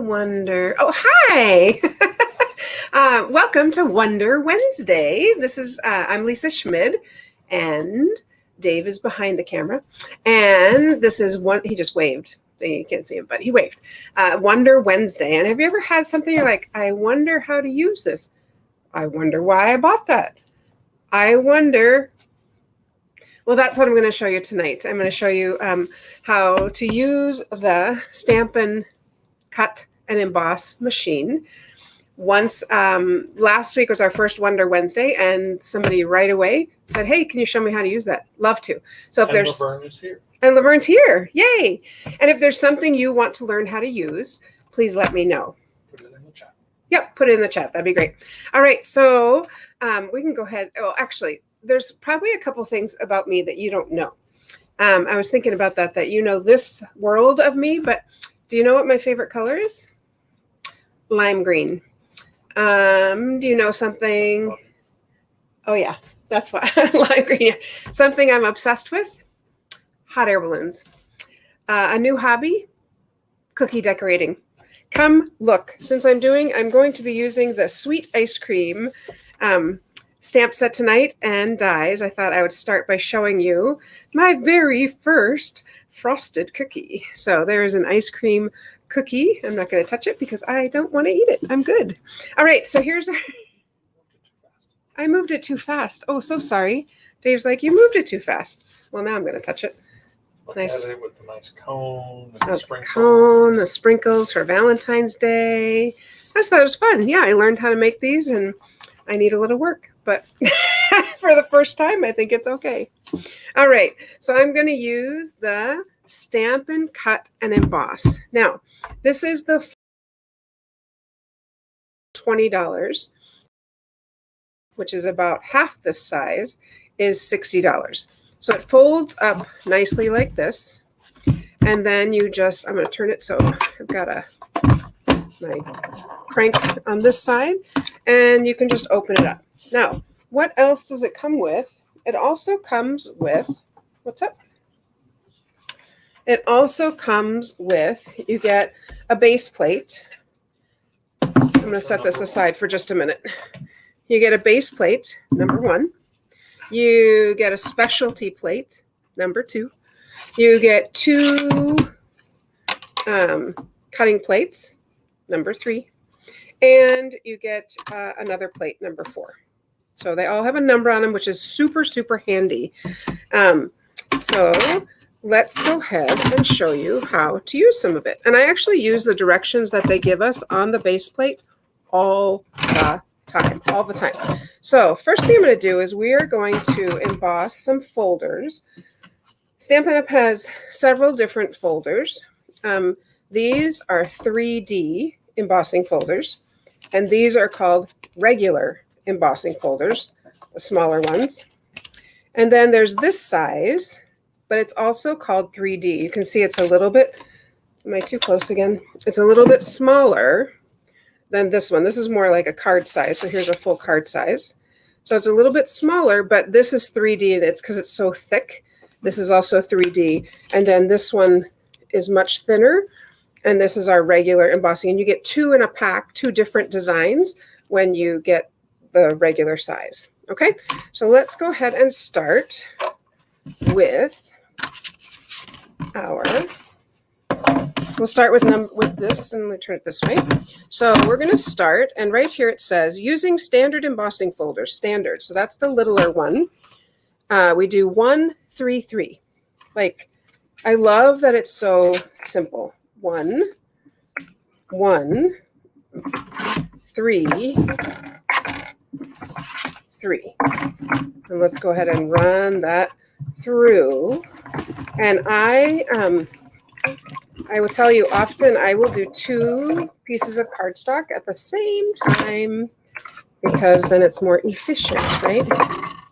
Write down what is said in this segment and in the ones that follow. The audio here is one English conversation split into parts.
Wonder. Oh, hi. Welcome to Wonder Wednesday. I'm Lisa Schmid, and Dave is behind the camera. And this is one, he just waved. You can't see him, but he waved. Wonder Wednesday. And have you ever had something you're like, I wonder how to use this? I wonder why I bought that. I wonder. Well, that's what I'm going to show you tonight. I'm going to show you how to use the Stampin' Cut and Emboss machine. Once last week was our first Wonder Wednesday, and somebody right away said, "Hey, can you show me how to use that?" Love to. So if there's Laverne is here. And Laverne's here, yay! And if there's something you want to learn how to use, please let me know. Put it in the chat. Yep, put it in the chat. That'd be great. All right, so we can go ahead. Oh, actually, there's probably a couple things about me that you don't know. I was thinking about that you know this world of me, but do you know what my favorite color is? Lime green. Do you know something? Oh yeah, that's why. Lime green. Yeah. Something I'm obsessed with? Hot air balloons. A new hobby? Cookie decorating. Come look. Since I'm going to be using the sweet ice cream stamp set tonight and dies, I thought I would start by showing you my very first frosted cookie. So there is an ice cream cookie. I'm not going to touch it because I don't want to eat it. I'm good. All right, so here's our... I moved it too fast. Oh, so sorry. Dave's like, you moved it too fast. Well, now I'm going to touch it. Look Nice. at it with the nice cone and the sprinkles. Cone, the sprinkles for Valentine's Day. I just thought it was fun. Yeah, I learned how to make these, and I need a little work, but for the first time, I think it's okay. All right, so I'm going to use the Stampin' Cut and Emboss. Now, this is the $20, which is about half this size, is $60. So it folds up nicely like this. And then you just, I'm going to turn it so I've got my crank on this side, and you can just open it up. Now, what else does it come with? It also comes with, what's up? It also comes with, you get a base plate. I'm going to set this aside for just a minute. You get a base plate, number one. You get a specialty plate, number two. You get two cutting plates, number three. And you get another plate, number four. So they all have a number on them, which is super, super handy. So let's go ahead and show you how to use some of it. And I actually use the directions that they give us on the base plate all the time. So first thing I'm going to do is we are going to emboss some folders. Stampin' Up! Has several different folders. These are 3D embossing folders, and these are called regular embossing folders, the smaller ones. And then there's this size, but it's also called 3D. You can see it's a little bit, am I too close again? It's a little bit smaller than this one. This is more like a card size. So here's a full card size. So it's a little bit smaller, but this is 3D, and it's because it's so thick. This is also 3D. And then this one is much thinner, and this is our regular embossing. And you get two in a pack, two different designs when you get the regular size. Okay, so let's go ahead and start with our... We'll start with this, and let me turn it this way. So we're going to start, and right here it says, using standard embossing folders, standard. So that's the littler one. We do 1, 3, 3. Like, I love that it's so simple. 1, 1, 3, 3. And let's go ahead and run that through. And I will tell you, often I will do 2 pieces of cardstock at the same time because then it's more efficient, right?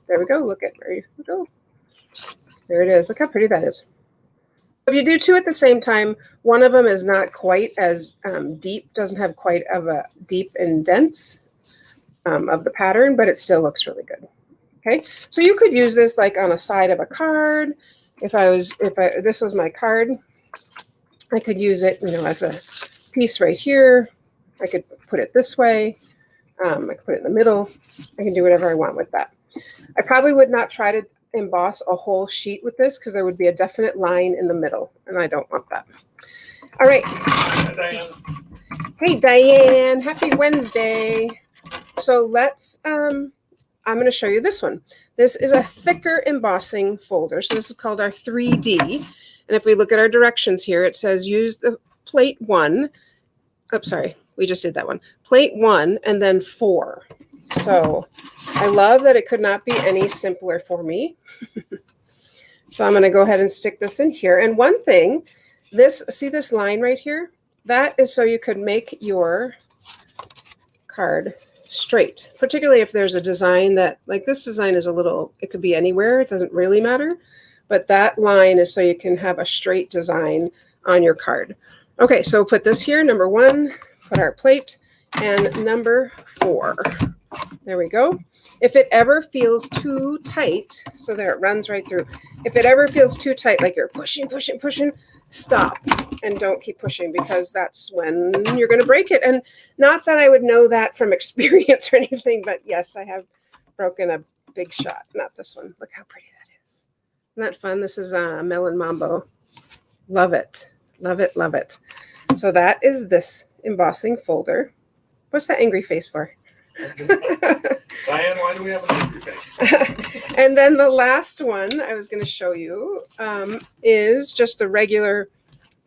There we go. Look at where you go. There it is. Look how pretty that is. If you do 2 at the same time, one of them is not quite as deep, doesn't have quite of a deep indents of the pattern, but it still looks really good. Okay, so you could use this like on a side of a card. If this was my card, I could use it, as a piece right here. I could put it this way. I could put it in the middle. I can do whatever I want with that. I probably would not try to emboss a whole sheet with this because there would be a definite line in the middle, and I don't want that. All right. Hi, Diane. Hey, Diane. Happy Wednesday. So let's, I'm going to show you this one. This is a thicker embossing folder. So this is called our 3D. And if we look at our directions here, it says use the plate 1. Oh, sorry. We just did that one. Plate 1 and then 4. So I love that it could not be any simpler for me. So I'm going to go ahead and stick this in here. And one thing, see this line right here? That is so you could make your card straight, particularly if there's a design that, like this design is a little, it could be anywhere. It doesn't really matter. But that line is so you can have a straight design on your card. Okay, so put this here, number 1, put our plate, and number 4. There we go. If it ever feels too tight, so there it runs right through. If it ever feels too tight, like you're pushing, stop and don't keep pushing because that's when you're going to break it. And not that I would know that from experience or anything, but yes, I have broken a big shot. Not this one. Look how pretty that is. Isn't that fun? This is a Melon Mambo. Love it. Love it. Love it. So that is this embossing folder. What's that angry face for? Diane, why do we have an angry face? And then the last one I was going to show you is just a regular,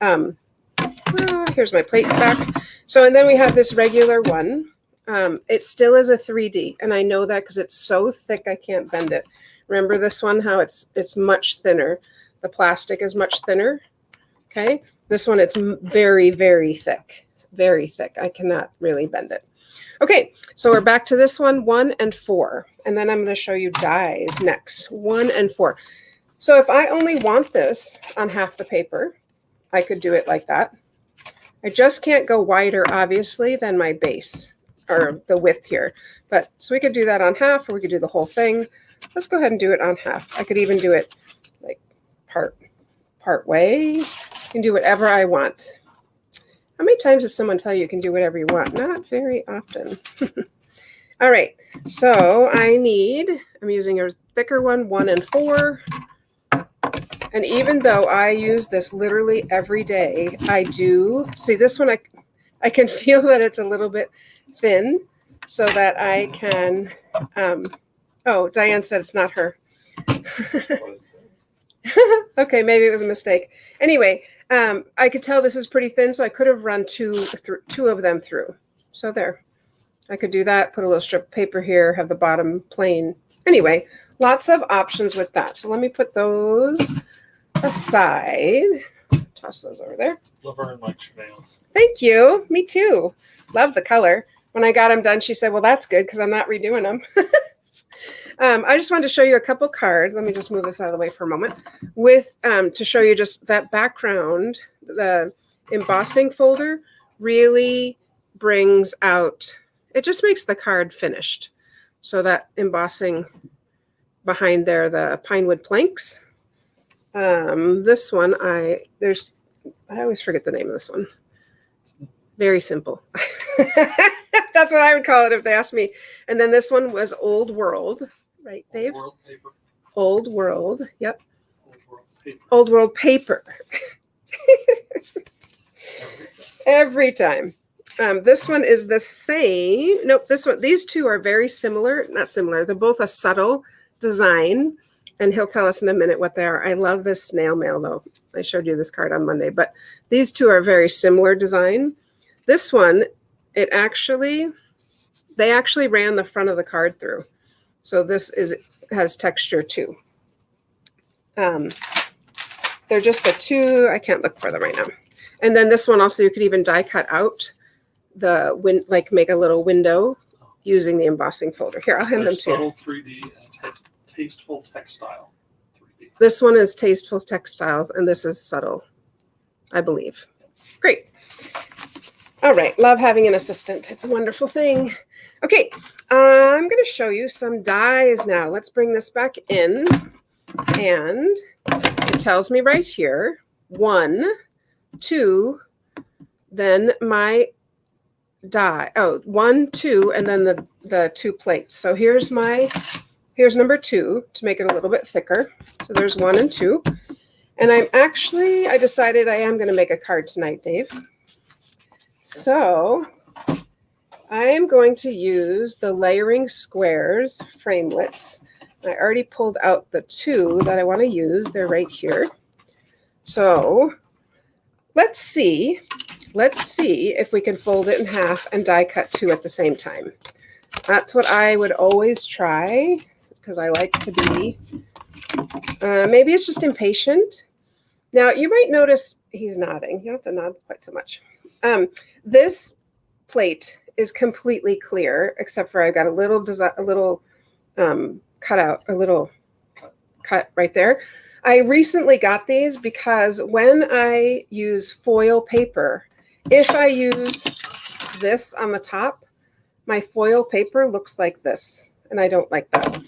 here's my plate back. So, and then we have this regular one. It still is a 3D, and I know that because it's so thick I can't bend it. Remember this one, how it's much thinner. The plastic is much thinner. Okay, this one, it's very, very thick. Very thick. I cannot really bend it. Okay, so we're back to this one, 1 and 4. And then I'm going to show you dies next, 1 and 4. So if I only want this on half the paper, I could do it like that. I just can't go wider, obviously, than my base, or the width here. But so we could do that on half, or we could do the whole thing. Let's go ahead and do it on half. I could even do it like part way. You can do whatever I want. How many times does someone tell you you can do whatever you want? Not very often. All right, so I'm using a thicker one, 1 and 4. And even though I use this literally every day, I do, see this one, I can feel that it's a little bit thin so that I can, oh, Diane said it's not her. Okay, maybe it was a mistake. Anyway, I could tell this is pretty thin, so I could have run two of them through. So there. I could do that, put a little strip of paper here, have the bottom plain. Anyway, lots of options with that. So let me put those aside. Toss those over there. Laverne likes your nails. Thank you. Me too. Love the color. When I got them done, she said, well, that's good because I'm not redoing them. I just wanted to show you a couple cards. Let me just move this out of the way for a moment. With to show you just that background, the embossing folder really brings out, it just makes the card finished. So that embossing behind there, the pine wood planks. This one, I always forget the name of this one. Very simple. That's what I would call it if they asked me. And then this one was Old World. Right, Dave? Old World paper. Old World, yep. Old World paper. Old World paper. Every time. This one is the same. Nope, these two are very similar. Not similar. They're both a subtle design. And he'll tell us in a minute what they are. I love this snail mail, though. I showed you this card on Monday. But these two are very similar design. This one, they actually ran the front of the card through. So this has texture too. They're just the two. I can't look for them right now. And then this one also, you could even die cut out like make a little window using the embossing folder. Here, I'll hand them to you. Subtle 3D and tasteful textile 3D. This one is tasteful textiles, and this is subtle, I believe. Great. All right, love having an assistant. It's a wonderful thing. Okay, I'm going to show you some dies now. Let's bring this back in. And it tells me right here, 1, 2, then my die. Oh, 1, 2, and then the 2 plates. So here's number 2 to make it a little bit thicker. So there's 1 and 2. And I decided I am going to make a card tonight, Dave. So I am going to use the Layering Squares framelits. I already pulled out the 2 that I want to use. They're right here. So let's see if we can fold it in half and die cut 2 at the same time. That's what I would always try because I like to be, maybe it's just impatient. Now you might notice he's nodding. You don't have to nod quite so much. This plate is completely clear, except for I've got a little cut right there. I recently got these because when I use foil paper, if I use this on the top, my foil paper looks like this, and I don't like that.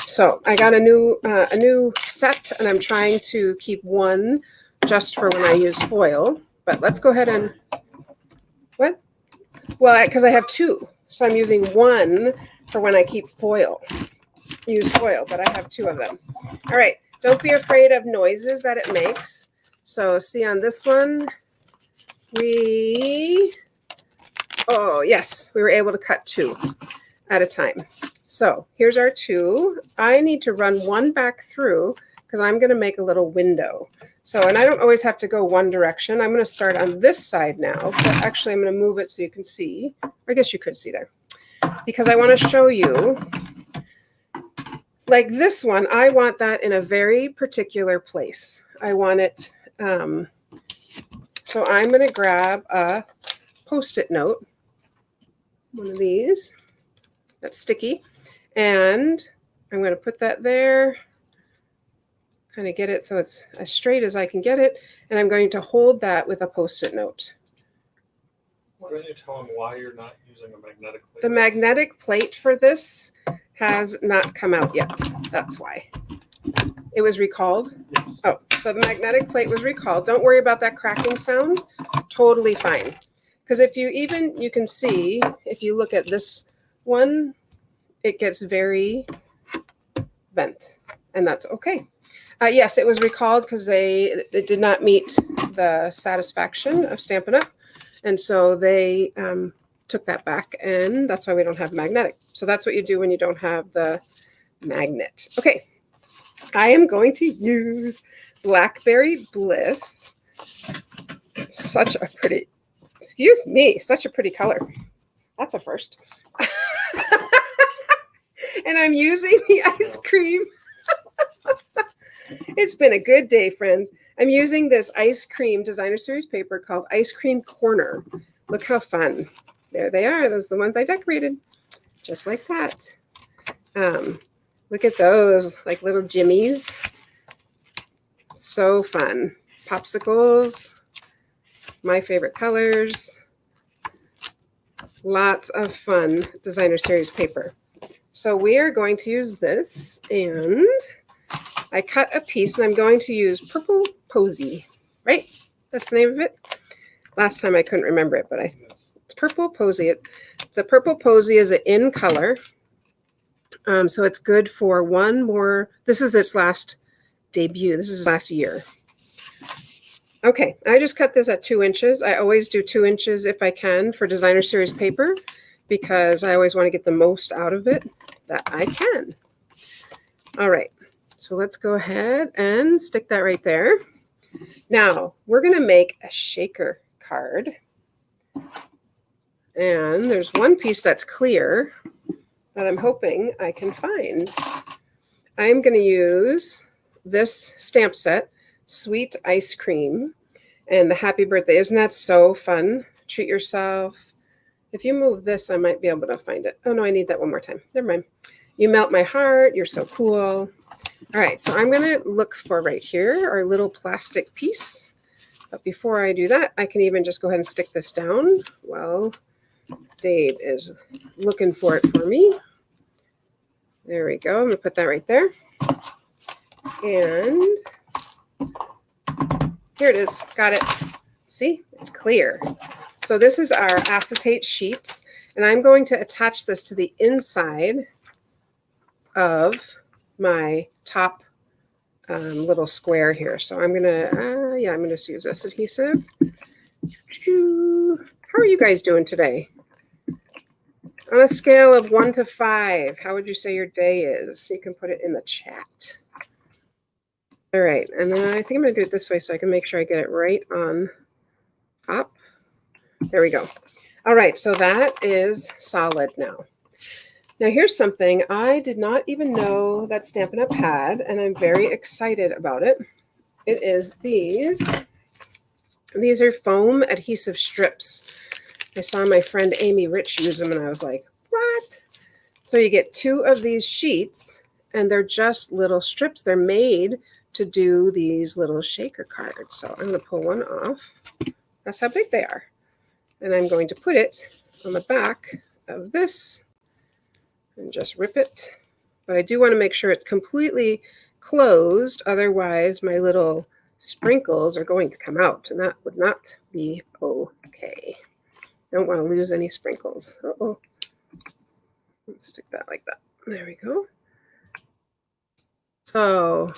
So I got a new set, and I'm trying to keep one just for when I use foil. But let's go ahead and what? Well, because I have 2, so I'm using 1 for when I keep use foil, but I have 2 of them. All right, don't be afraid of noises that it makes. So see on this one, oh yes, we were able to cut 2 at a time. So here's our 2. I need to run 1 back through because I'm going to make a little window. So, and I don't always have to go one direction. I'm going to start on this side now, but actually I'm going to move it so you can see. I guess you could see there. Because I want to show you, like this one, I want that in a very particular place. I want it, so I'm going to grab a Post-it note, one of these, that's sticky, and I'm going to put that there. Kind of get it so it's as straight as I can get it, and I'm going to hold that with a Post-it note. Why don't you tell them why you're not using a magnetic plate? The magnetic plate for this has not come out yet. That's why. It was recalled? Yes. Oh, so the magnetic plate was recalled. Don't worry about that cracking sound. Totally fine. Because if you can see, if you look at this one, it gets very bent, and that's okay. Yes, it was recalled because it did not meet the satisfaction of Stampin' Up! And so they took that back, and that's why we don't have magnetic. So that's what you do when you don't have the magnet. Okay, I am going to use Blackberry Bliss. Such a pretty color. That's a first. And I'm using the ice cream. It's been a good day, friends. I'm using this ice cream designer series paper called Ice Cream Corner. Look how fun. There they are. Those are the ones I decorated. Just like that. Look at those, like little jimmies. So fun. Popsicles. My favorite colors. Lots of fun designer series paper. So we are going to use this, and I cut a piece, and I'm going to use Purple Posy, right? That's the name of it. Last time I couldn't remember it, but it's Purple Posy. The Purple Posy is an in color, so it's good for one more. This is its last debut. This is last year. Okay, I just cut this at 2 inches. I always do 2 inches if I can for designer series paper because I always want to get the most out of it that I can. All right. So let's go ahead and stick that right there. Now we're going to make a shaker card. And there's one piece that's clear that I'm hoping I can find. I'm going to use this stamp set, Sweet Ice Cream, and the Happy Birthday. Isn't that so fun? Treat yourself. If you move this, I might be able to find it. Oh no, I need that one more time. Never mind. You melt my heart. You're so cool. All right, so I'm going to look for right here our little plastic piece. But before I do that, I can even just go ahead and stick this down while Dave is looking for it for me. There we go. I'm going to put that right there. And here it is. Got it. See? It's clear. So this is our acetate sheets, and I'm going to attach this to the inside of my top little square here. So I'm gonna, I'm gonna just use this adhesive. How are you guys doing today? On a scale of 1 to 5, how would you say your day is? You can put it in the chat. All right, and then I think I'm gonna do it this way so I can make sure I get it right on top. There we go. All right, so that is solid now. Now here's something I did not even know that Stampin' Up! Had, and I'm very excited about it. It is these. These are foam adhesive strips. I saw my friend Amy Rich use them, and I was like, what? So you get 2 of these sheets, and they're just little strips. They're made to do these little shaker cards. So I'm going to pull one off. That's how big they are. And I'm going to put it on the back of this and just rip it. But I do want to make sure it's completely closed. Otherwise, my little sprinkles are going to come out, and that would not be okay. Don't want to lose any sprinkles. Uh-oh. Let's stick that like that. There we go. So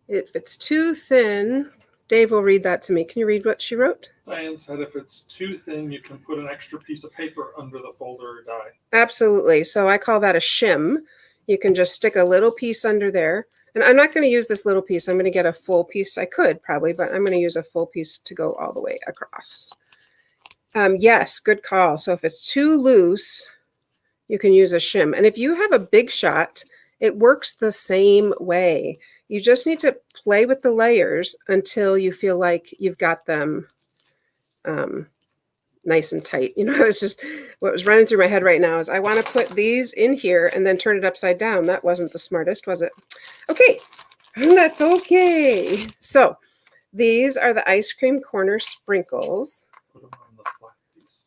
if it's too thin, Dave will read that to me. Can you read what she wrote? Diane said if it's too thin, you can put an extra piece of paper under the folder or die. Absolutely. So I call that a shim. You can just stick a little piece under there. And I'm not going to use this little piece. I'm going to get a full piece. I could probably, but I'm going to use a full piece to go all the way across. Yes, good call. So if it's too loose, you can use a shim. And if you have a big shot, it works the same way. You just need to play with the layers until you feel like you've got them nice and tight. You know, it's just what was running through my head right now is I want to put these in here and then turn it upside down. That wasn't the smartest, was it? Okay, that's okay. So these are the ice cream corner sprinkles. Put them on the flat piece.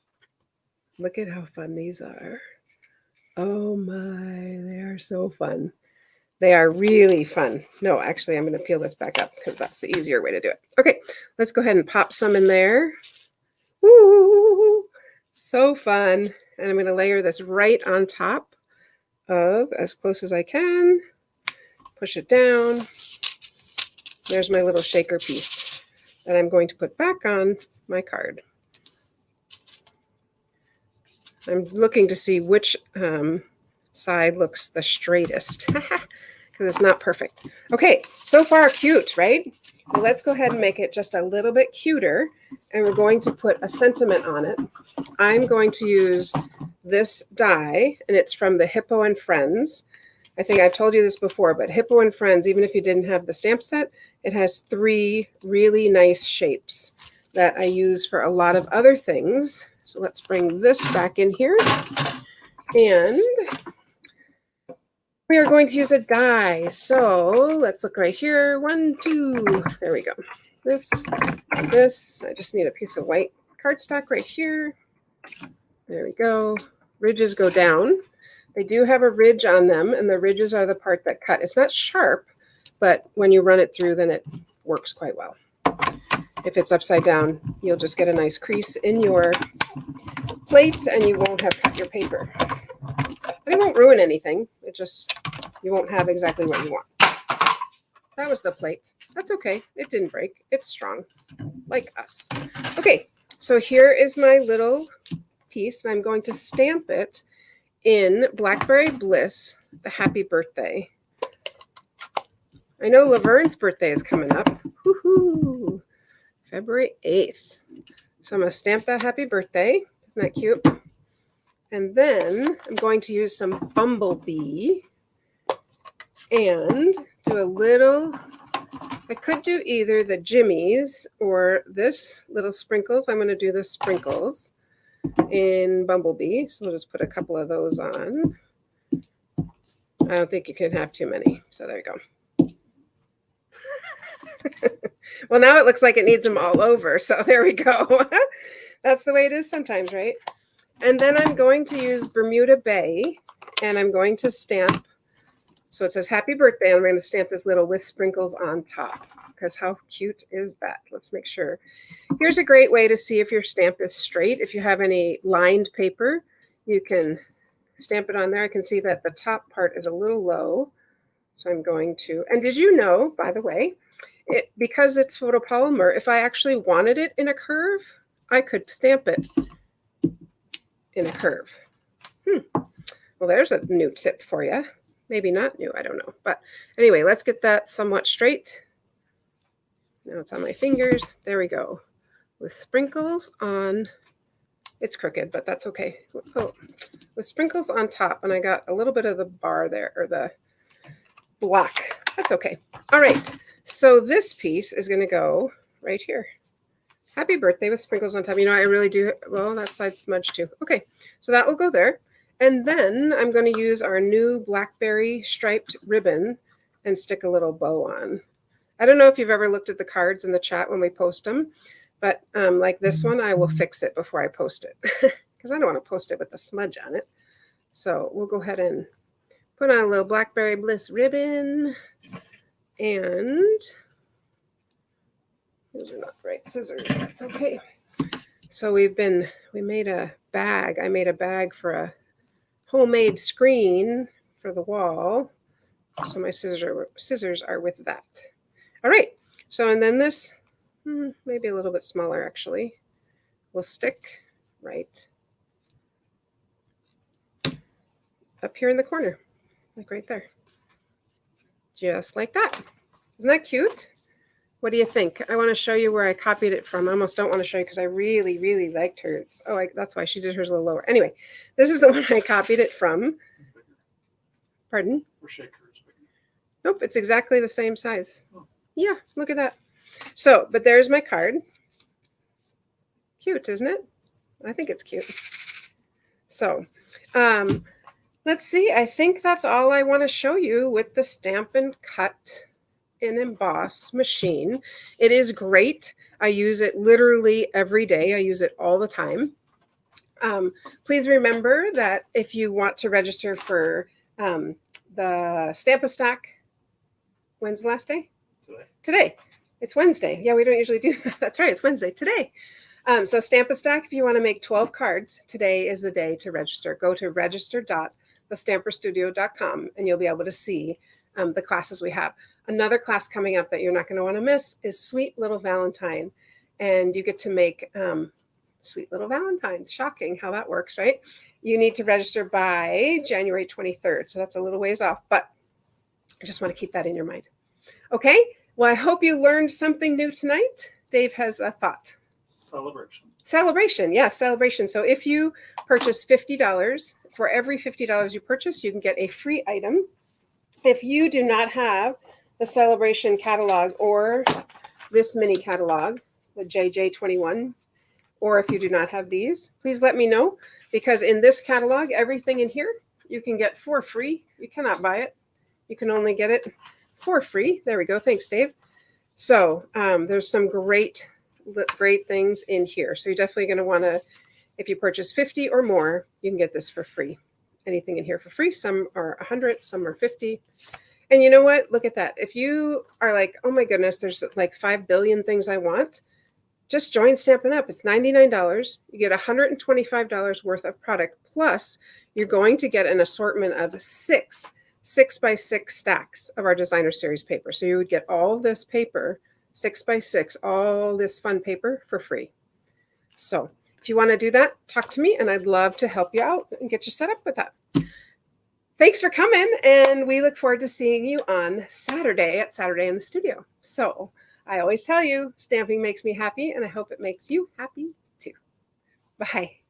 Look at how fun these are. Oh my, they are so fun. They are really fun. No, actually, I'm going to peel this back up because that's the easier way to do it. Okay, let's go ahead and pop some in there. Ooh, so fun. And I'm going to layer this right on top of, as close as I can. Push it down. There's my little shaker piece that I'm going to put back on my card. I'm looking to see which side looks the straightest because it's not perfect. Okay, so far cute, right? Well, let's go ahead and make it just a little bit cuter, and we're going to put a sentiment on it. I'm going to use this die, and it's from the Hippo and Friends. I think I've told you this before, but Hippo and Friends, even if you didn't have the stamp set, it has 3 really nice shapes that I use for a lot of other things. So let's bring this back in here, and we are going to use a die. So let's look right here. 1, 2, there we go. This, I just need a piece of white cardstock right here. There we go. Ridges go down. They do have a ridge on them, and the ridges are the part that cut. It's not sharp, but when you run it through, then it works quite well. If it's upside down, you'll just get a nice crease in your plate, and you won't have cut your paper. But it won't ruin anything. It just, you won't have exactly what you want. That was the plate. That's okay. It didn't break. It's strong, like us. Okay, so here is my little piece, and I'm going to stamp it in Blackberry Bliss, the happy birthday. I know Laverne's birthday is coming up. Woohoo! February 8th. So I'm going to stamp that happy birthday. Isn't that cute? And then I'm going to use some Bumblebee and do a little, I could do either the jimmies or this little sprinkles. I'm going to do the sprinkles in Bumblebee. So we'll just put a couple of those on. I don't think you can have too many. So there you go. Well, now it looks like it needs them all over. So there we go. That's the way it is sometimes, right? And then I'm going to use Bermuda Bay, and I'm going to stamp So it says happy birthday. I'm going to stamp this little with sprinkles on top because how cute is that? Let's make sure. Here's a great way to see if your stamp is straight. If you have any lined paper, you can stamp it on there. I can see that the top part is a little low. So I'm going to, and did you know, by the way, because it's photopolymer, if I actually wanted it in a curve, I could stamp it in a curve. Well, there's a new tip for you. Maybe not new, I don't know. But anyway, let's get that somewhat straight. Now it's on my fingers. There we go. With sprinkles on, it's crooked, but that's okay. Oh, with sprinkles on top, and I got a little bit of the bar there, or the black. That's okay. All right. So this piece is going to go right here. Happy birthday with sprinkles on top. You know, I really do. Well, that side's smudged too. Okay. So that will go there. And then I'm going to use our new blackberry striped ribbon and stick a little bow on. I don't know if you've ever looked at the cards in the chat when we post them, but like this one, I will fix it before I post it because I don't want to post it with the smudge on it. So we'll go ahead and put on a little Blackberry Bliss ribbon, and those are not the right scissors. That's okay. So we made a bag. I made a bag for a homemade screen for the wall. So my scissors are with that. All right. So, and then this, maybe a little bit smaller actually, will stick right up here in the corner, like right there. Just like that. Isn't that cute? What do you think? I want to show you where I copied it from. I almost don't want to show you because I really, really liked hers. Oh, that's why she did hers a little lower. Anyway, this is the one I copied it from. Pardon? Or shake hers bigger. Nope, it's exactly the same size. Oh. Yeah, look at that. So, but there's my card. Cute, isn't it? I think it's cute. So, let's see. I think that's all I want to show you with the Stampin' Cut and Emboss machine. It is great. I use it literally every day. I use it all the time. Please remember that if you want to register for the Stamp-A-Stack, when's the last day? Today. It's Wednesday. Yeah, we don't usually do that. That's right. It's Wednesday today. So Stamp-A-Stack, if you want to make 12 cards, today is the day to register. Go to register.thestamperstudio.com and you'll be able to see the classes we have. Another class coming up that you're not going to want to miss is Sweet Little Valentine. And you get to make Sweet Little Valentines. Shocking how that works, right? You need to register by January 23rd. So that's a little ways off, but I just want to keep that in your mind. Okay. Well, I hope you learned something new tonight. Dave has a thought. Celebration. Celebration. Yeah, celebration. So if you purchase $50, for every $50 you purchase, you can get a free item. If you do not have the Celebration catalog or this mini catalog, the JJ21, or if you do not have these, please let me know, because in this catalog, everything in here you can get for free. You cannot buy it. You can only get it for free. There we go. Thanks, Dave. So there's some great things in here. So you're definitely going to want to, if you purchase 50 or more, you can get this for free. Anything in here for free. Some are 100, some are 50. And you know what? Look at that. If you are like, oh my goodness, there's like 5 billion things I want, just join Stampin' Up. It's $99. You get $125 worth of product. Plus, you're going to get an assortment of 6 6x6 stacks of our designer series paper. So you would get all this paper, 6x6, all this fun paper for free. So if you want to do that, talk to me and I'd love to help you out and get you set up with that. Thanks for coming, and we look forward to seeing you on Saturday at Saturday in the Studio. So I always tell you, stamping makes me happy, and I hope it makes you happy too. Bye.